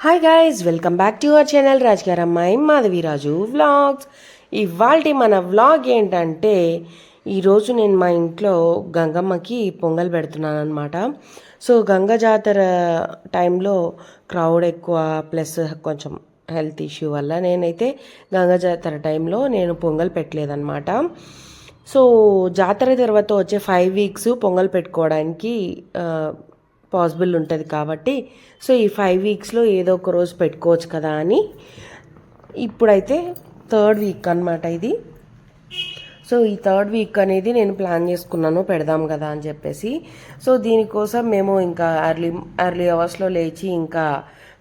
Hi guys, welcome back to our channel రాజ్గార్ అమ్మాయి Madhaviraju vlogs. ఇవాళ మన వ్లాగ్ ఏంటంటే, ఈరోజు నేను మా ఇంట్లో గంగమ్మకి పొంగల్ పెడుతున్నాను అనమాట. సో గంగ జాతర టైంలో క్రౌడ్ ఎక్కువ, ప్లస్ కొంచెం హెల్త్ ఇష్యూ వల్ల నేనైతే గంగ జాతర టైంలో నేను పొంగల్ పెట్టలేదన్నమాట. సో జాతర తర్వాత వచ్చే 5 వీక్స్ పొంగల్ పెట్టుకోవడానికి పాసిబుల్ ఉంటుంది కాబట్టి, సో ఈ 5 వీక్స్లో ఏదో ఒక రోజు పెట్టుకోవచ్చు కదా అని ఇప్పుడైతే 3rd వీక్ అనమాట ఇది. సో ఈ 3rd వీక్ అనేది నేను ప్లాన్ చేసుకున్నాను, పెడదాం కదా అని చెప్పేసి. సో దీనికోసం మేము ఇంకా ఎర్లీ అవర్స్లో లేచి ఇంకా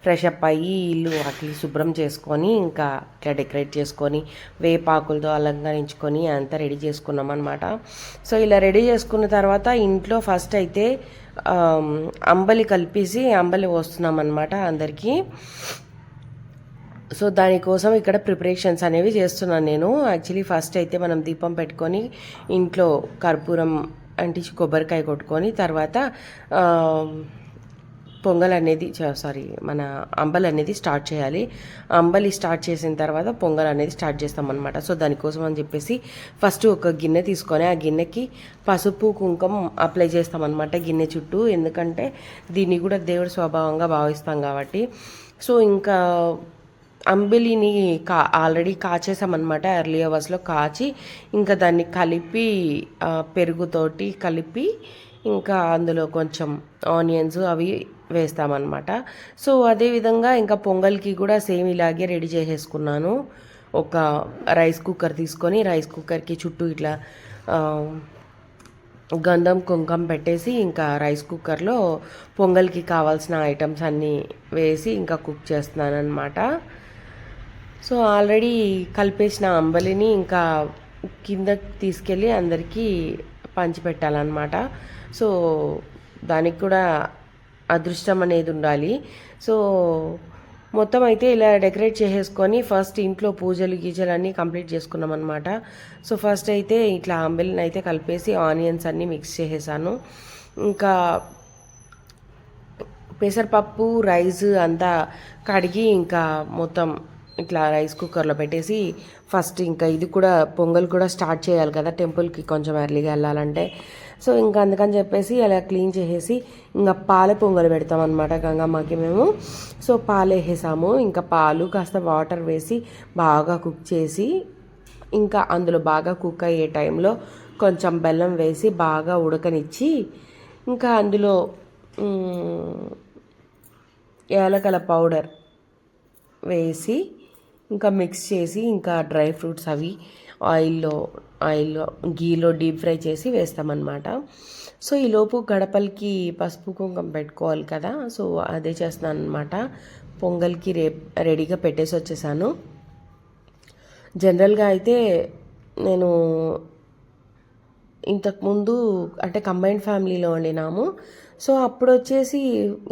ఫ్రెష్ అప్ అయ్యి ఇల్లు వాటిని శుభ్రం చేసుకొని ఇంకా ఇట్లా డెకరేట్ చేసుకొని వేపాకులతో అలంకరించుకొని అంతా రెడీ చేసుకున్నాం అనమాట. సో ఇలా రెడీ చేసుకున్న తర్వాత ఇంట్లో ఫస్ట్ అయితే అంబలి కలిపేసి అంబలి పోస్తున్నాం అనమాట అందరికీ. సో దానికోసం ఇక్కడ ప్రిపరేషన్స్ అనేవి చేస్తున్నాను నేను. యాక్చువల్లీ ఫస్ట్ అయితే మనం దీపం పెట్టుకొని ఇంట్లో కర్పూరం అంటించి కొబ్బరికాయ కొట్టుకొని తర్వాత పొంగల్ అనేది మన అంబలి అనేది స్టార్ట్ చేయాలి. అంబలి స్టార్ట్ చేసిన తర్వాత పొంగల్ అనేది స్టార్ట్ చేస్తామన్నమాట. సో దానికోసం అని చెప్పేసి ఫస్ట్ ఒక గిన్నె తీసుకొని ఆ గిన్నెకి పసుపు కుంకుమ అప్లై చేస్తామన్నమాట గిన్నె చుట్టూ. ఎందుకంటే దీన్ని కూడా దేవుడి స్వభావంగా భావిస్తాం కాబట్టి. సో ఇంకా అంబలిని ఆల్రెడీ కాచేసామన్నమాట, ఎర్లీ అవర్స్లో కాచి ఇంకా దాన్ని కలిపి పెరుగుతోటి కలిపి ఇంకా అందులో కొంచెం ఆనియన్స్ అవి వేస్తామన్నమాట. సో అదేవిధంగా ఇంకా పొంగల్కి కూడా సేమ్ ఇలాగే రెడీ చేసేసుకున్నాను. ఒక రైస్ కుక్కర్ తీసుకొని రైస్ కుక్కర్కి చుట్టూ ఇట్లా గంధం కుంకం పెట్టేసి ఇంకా రైస్ కుక్కర్లో పొంగల్కి కావాల్సిన ఐటమ్స్ అన్నీ వేసి ఇంకా కుక్ చేస్తున్నాను అనమాట. సో ఆల్రెడీ కలిపేసిన అంబలిని ఇంకా కిందకి తీసుకెళ్ళి అందరికీ పంచిపెట్టాలన్నమాట. సో దానికి కూడా అదృష్టం అనేది ఉండాలి. సో మొత్తం అయితే ఇలా డెకరేట్ చేసేసుకొని ఫస్ట్ ఇంట్లో పూజలు గీజలు అన్నీ కంప్లీట్ చేసుకున్నాం అనమాట. సో ఫస్ట్ అయితే ఇట్లా అంబలిని అయితే కలిపేసి ఆనియన్స్ అన్నీ మిక్స్ చేసేసాను. ఇంకా పెసరపప్పు రైస్ అంతా కడిగి ఇంకా మొత్తం ఇట్లా రైస్ కుక్కర్లో పెట్టేసి ఫస్ట్ ఇంకా ఇది కూడా పొంగల్ కూడా స్టార్ట్ చేయాలి కదా టెంపుల్కి కొంచెం ఎర్లీగా వెళ్ళాలంటే. సో ఇంకా అందుకని చెప్పేసి అలా క్లీన్ చేసేసి ఇంకా పాల పొంగల్ పెడతాం అనమాట గంగమ్మకి మేము. సో పాలు వేసేసాము. ఇంకా పాలు కాస్త వాటర్ వేసి బాగా కుక్ చేసి ఇంకా అందులో బాగా కుక్ అయ్యే టైంలో కొంచెం బెల్లం వేసి బాగా ఉడకనిచ్చి ఇంకా అందులో యాలకల పౌడర్ వేసి ఇంకా మిక్స్ చేసి ఇంకా డ్రై ఫ్రూట్స్ అవి ఆయిల్లో గీలో డీప్ ఫ్రై చేసి వేస్తామన్నమాట. సో ఈలోపు గడపలకి పసుపు కుంకుమ పెట్టుకోవాలి కదా. సో అదే చేస్తున్నాను అనమాట. పొంగల్కి రెడీగా పెట్టేసి వచ్చేసాను. జనరల్గా అయితే నేను ఇంతకుముందు అంటే కంబైన్డ్ ఫ్యామిలీలో వండినాము. సో అప్పుడు వచ్చేసి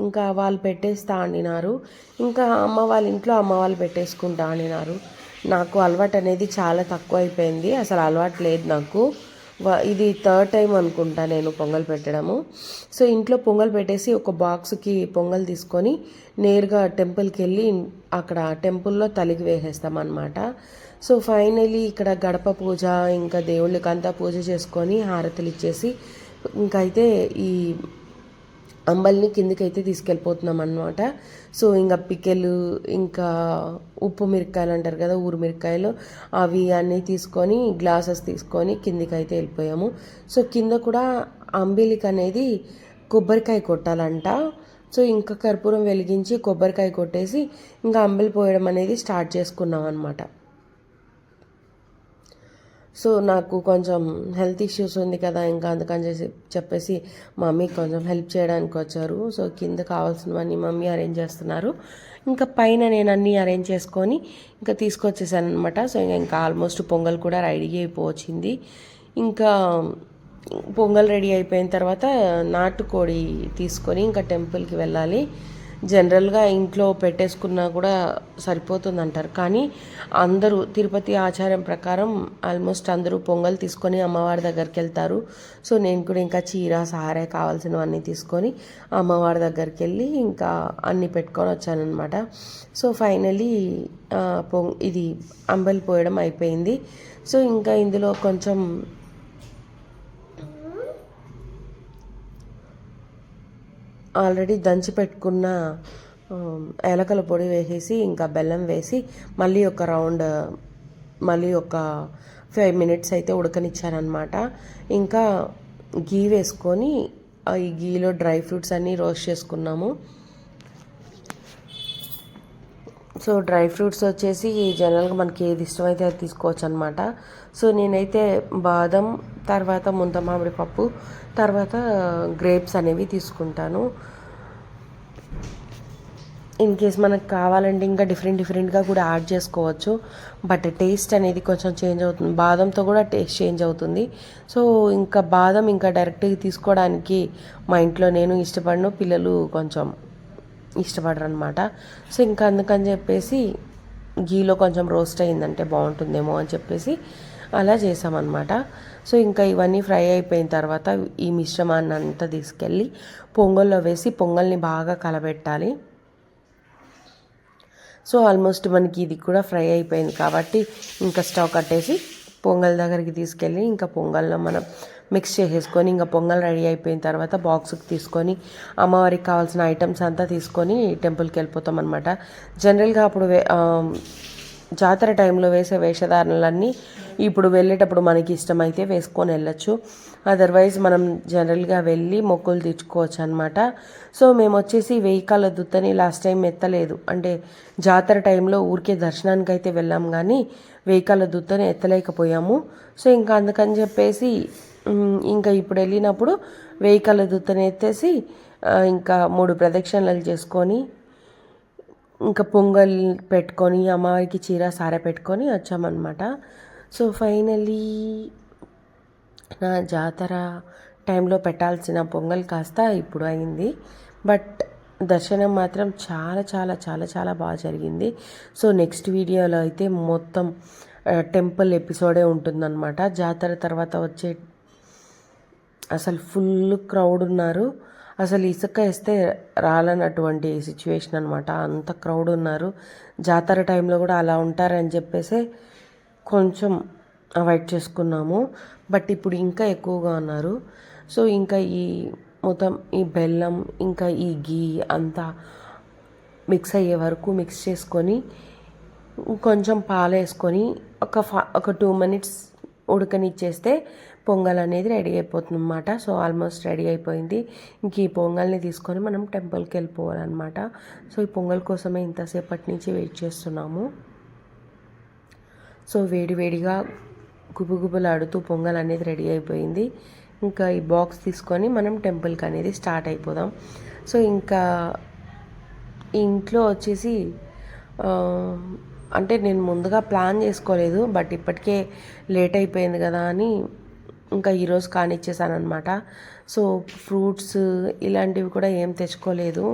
ఇంకా వాళ్ళు పెట్టేస్తా అండినారు, ఇంకా అమ్మ వాళ్ళ ఇంట్లో అమ్మ వాళ్ళు పెట్టేసుకుంటా అండినారు. నాకు అలవాటు అనేది చాలా తక్కువ అయిపోయింది, అసలు అలవాటు లేదు నాకు. ఇది 3rd టైం అనుకుంటా నేను పొంగల్ పెట్టడము. సో ఇంట్లో పొంగల్ పెట్టేసి ఒక బాక్స్కి పొంగల్ తీసుకొని నేరుగా టెంపుల్కి వెళ్ళి అక్కడ టెంపుల్లో తలిగి వేసేస్తాం అన్నమాట. సో ఫైనలీ ఇక్కడ గడప పూజ ఇంకా దేవుళ్ళకి అంతా పూజ చేసుకొని హారతులు ఇచ్చేసి ఇంకైతే ఈ అంబల్ని కిందికైతే తీసుకెళ్ళిపోతున్నాం అన్నమాట. సో ఇంకా పికెలు ఇంకా ఉప్పు మిరపకాయలు అంటారు కదా, ఊరు మిరపకాయలు, అవి అన్నీ తీసుకొని గ్లాసెస్ తీసుకొని కిందికైతే వెళ్ళిపోయాము. సో కింద కూడా అంబిలికి అనేది కొబ్బరికాయ కొట్టాలంట. సో ఇంకా కర్పూరం వెలిగించి కొబ్బరికాయ కొట్టేసి ఇంకా అంబలి పోయడం అనేది స్టార్ట్ చేసుకున్నాం అనమాట. సో నాకు కొంచెం హెల్త్ ఇష్యూస్ ఉంది కదా, ఇంకా అందుకని చెప్పేసి మమ్మీ కొంచెం హెల్ప్ చేయడానికి వచ్చారు. సో కింద కావాల్సినవన్నీ మమ్మీ అరేంజ్ చేస్తున్నారు. ఇంకా పైన నేను అన్నీ అరేంజ్ చేసుకొని ఇంకా తీసుకొచ్చేసాను అనమాట. సో ఇంకా ఆల్మోస్ట్ పొంగల్ కూడా రెడీ అయిపోవచ్చింది. ఇంకా పొంగల్ రెడీ అయిపోయిన తర్వాత నాటుకోడి తీసుకొని ఇంకా టెంపుల్కి వెళ్ళాలి. జనరల్గా ఇంట్లో పెట్టేసుకున్నా కూడా సరిపోతుంది అంటారు. కానీ అందరూ తిరుపతి ఆచారం ప్రకారం ఆల్మోస్ట్ అందరూ పొంగల్ తీసుకొని అమ్మవారి దగ్గరికి వెళ్తారు. సో నేను కూడా ఇంకా చీర సారే కావాల్సినవన్నీ తీసుకొని అమ్మవారి దగ్గరికి వెళ్ళి ఇంకా అన్నీ పెట్టుకొని వచ్చానమాట. సో ఫైనలీ ఇది అంబలి పోయడం అయిపోయింది. సో ఇంకా ఇందులో కొంచెం ఆల్రెడీ దంచి పెట్టుకున్న ఏలకల పొడి వేసేసి ఇంకా బెల్లం వేసి మళ్ళీ ఒక 5 minutes అయితే ఉడకనిచ్చారనమాట. ఇంకా గీ వేసుకొని ఈ గీలో డ్రై ఫ్రూట్స్ అన్నీ రోస్ట్ చేసుకున్నాము. సో డ్రై ఫ్రూట్స్ వచ్చేసి జనరల్గా మనకి ఏది ఇష్టమైతే అది తీసుకోవచ్చు అనమాట. సో నేనైతే బాదం, తర్వాత ముంత మామిడి పప్పు, తర్వాత గ్రేప్స్ అనేవి తీసుకుంటాను. ఇన్ కేస్ మనకు కావాలంటే ఇంకా డిఫరెంట్గా కూడా యాడ్ చేసుకోవచ్చు. బట్ టేస్ట్ అనేది కొంచెం చేంజ్ అవుతుంది, బాదంతో కూడా టేస్ట్ చేంజ్ అవుతుంది. సో ఇంకా బాదం ఇంకా డైరెక్ట్గా తీసుకోవడానికి మా ఇంట్లో నేను ఇష్టపడను, పిల్లలు కొంచెం ఇష్టపడరు అనమాట. సో ఇంకా అందుకని చెప్పేసి గీలో కొంచెం రోస్ట్ అయిందంటే బాగుంటుందేమో అని చెప్పేసి అలా చేసామన్నమాట. సో ఇంకా ఇవన్నీ ఫ్రై అయిపోయిన తర్వాత ఈ మిశ్రమాన్ని అంతా తీసుకెళ్ళి పొంగల్లో వేసి పొంగల్ని బాగా కలబెట్టాలి. సో ఆల్మోస్ట్ మనకి ఇది కూడా ఫ్రై అయిపోయింది కాబట్టి ఇంకా స్టవ్ కట్టేసి పొంగల్ దగ్గరికి తీసుకెళ్ళి ఇంకా పొంగల్లో మనం మిక్స్ చేసేసుకొని ఇంకా పొంగల్ రెడీ అయిపోయిన తర్వాత బాక్స్కి తీసుకొని అమ్మవారికి కావాల్సిన ఐటమ్స్ అంతా తీసుకొని టెంపుల్కి వెళ్ళిపోతాం అనమాట. జనరల్గా అప్పుడు జాతర టైంలో వేసే వేషధారణలన్నీ ఇప్పుడు వెళ్ళేటప్పుడు మనకి ఇష్టమైతే వేసుకొని వెళ్ళచ్చు. అదర్వైజ్ మనం జనరల్గా వెళ్ళి మొక్కులు తీర్చుకోవచ్చు అనమాట. సో మేము వచ్చేసి 1000 కాళ్ళ దుత్తని లాస్ట్ టైం ఎత్తలేదు, అంటే జాతర టైంలో ఊరికే దర్శనానికి అయితే వెళ్ళాం కానీ 1000 కాళ్ళ దుత్తని ఎత్తలేకపోయాము. సో ఇంకా అందుకని చెప్పేసి ఇంకా ఇప్పుడు వెళ్ళినప్పుడు 1000 కాళ్ళ దుత్తని ఎత్తేసి ఇంకా 3 ప్రదక్షిణలు చేసుకొని ఇంకా పొంగల్ పెట్టుకొని అమ్మవారికి చీర సారె పెట్టుకొని వచ్చామన్నమాట. సో ఫైనలీ నా జాతర టైంలో పెట్టాల్సిన పొంగల్ కాస్త ఇప్పుడు అయింది. బట్ దర్శనం మాత్రం చాలా చాలా చాలా చాలా బాగా జరిగింది. సో నెక్స్ట్ వీడియోలో అయితే మొత్తం టెంపుల్ ఎపిసోడే ఉంటుందన్నమాట. జాతర తర్వాత వచ్చే అసలు ఫుల్ క్రౌడ్ ఉన్నారు. అసలు ఇసుక వేస్తే రాలన్నటువంటి సిచ్యువేషన్ అనమాట, అంత క్రౌడ్ ఉన్నారు. జాతర టైంలో కూడా అలా ఉంటారని చెప్పేసి కొంచెం అవాయిడ్ చేసుకున్నాము. బట్ ఇప్పుడు ఇంకా ఎక్కువగా ఉన్నారు. సో ఇంకా ఈ మొత్తం ఈ బెల్లం ఇంకా ఈ గీ అంతా మిక్స్ అయ్యే వరకు మిక్స్ చేసుకొని కొంచెం పాలు వేసుకొని ఒక 2 minutes ఉడకనిచ్చేస్తే పొంగల్ అనేది రెడీ అయిపోతుంది అన్నమాట. సో ఆల్మోస్ట్ రెడీ అయిపోయింది. ఇంక ఈ పొంగల్ని తీసుకొని మనం టెంపుల్కి వెళ్ళిపోవాలన్నమాట. సో ఈ పొంగల్ కోసమే ఇంతసేపటి నుంచి వెయిట్ చేస్తున్నాము. సో వేడివేడిగా గుబుగుబులాడుతూ పొంగల్ అనేది రెడీ అయిపోయింది. ఇంకా ఈ బాక్స్ తీసుకొని మనం టెంపుల్కి అనేది స్టార్ట్ అయిపోదాం. సో ఇంకా ఇంట్లో వచ్చేసి అంటే నేను ముందుగా ప్లాన్ చేసుకోలేదు, బట్ ఇప్పటికే లేట్ అయిపోయింది కదా అని ఇంకా ఈరోజు కానిచ్చేసాను అనమాట. సో ఫ్రూట్స్ ఇలాంటివి కూడా ఏం తెచ్చుకోలేదు.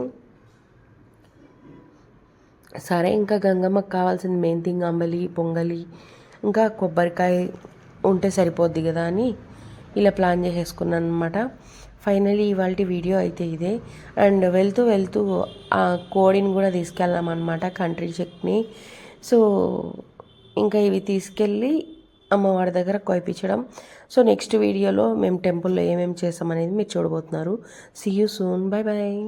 సరే ఇంకా గంగమ్మకి కావాల్సింది మెయిన్ థింగ్ అంబలి, పొంగలి, ఇంకా కొబ్బరికాయ ఉంటే సరిపోద్ది కదా అని ఇలా ప్లాన్ చేసేసుకున్నాను అనమాట. ఫైనలీ ఇవాళ వీడియో అయితే ఇదే. అండ్ వెళ్తూ ఆ కోడిని కూడా తీసుకెళ్ళామన్నమాట, కంట్రీ చట్నీ. సో ఇంకా ఇవి తీసుకెళ్ళి అమ్మవారి దగ్గర కోయిపించడం. సో నెక్స్ట్ వీడియోలో మేము టెంపుల్లో ఏమేమి చేసామనేది మీరు చూడబోతున్నారు. See you soon, bye bye.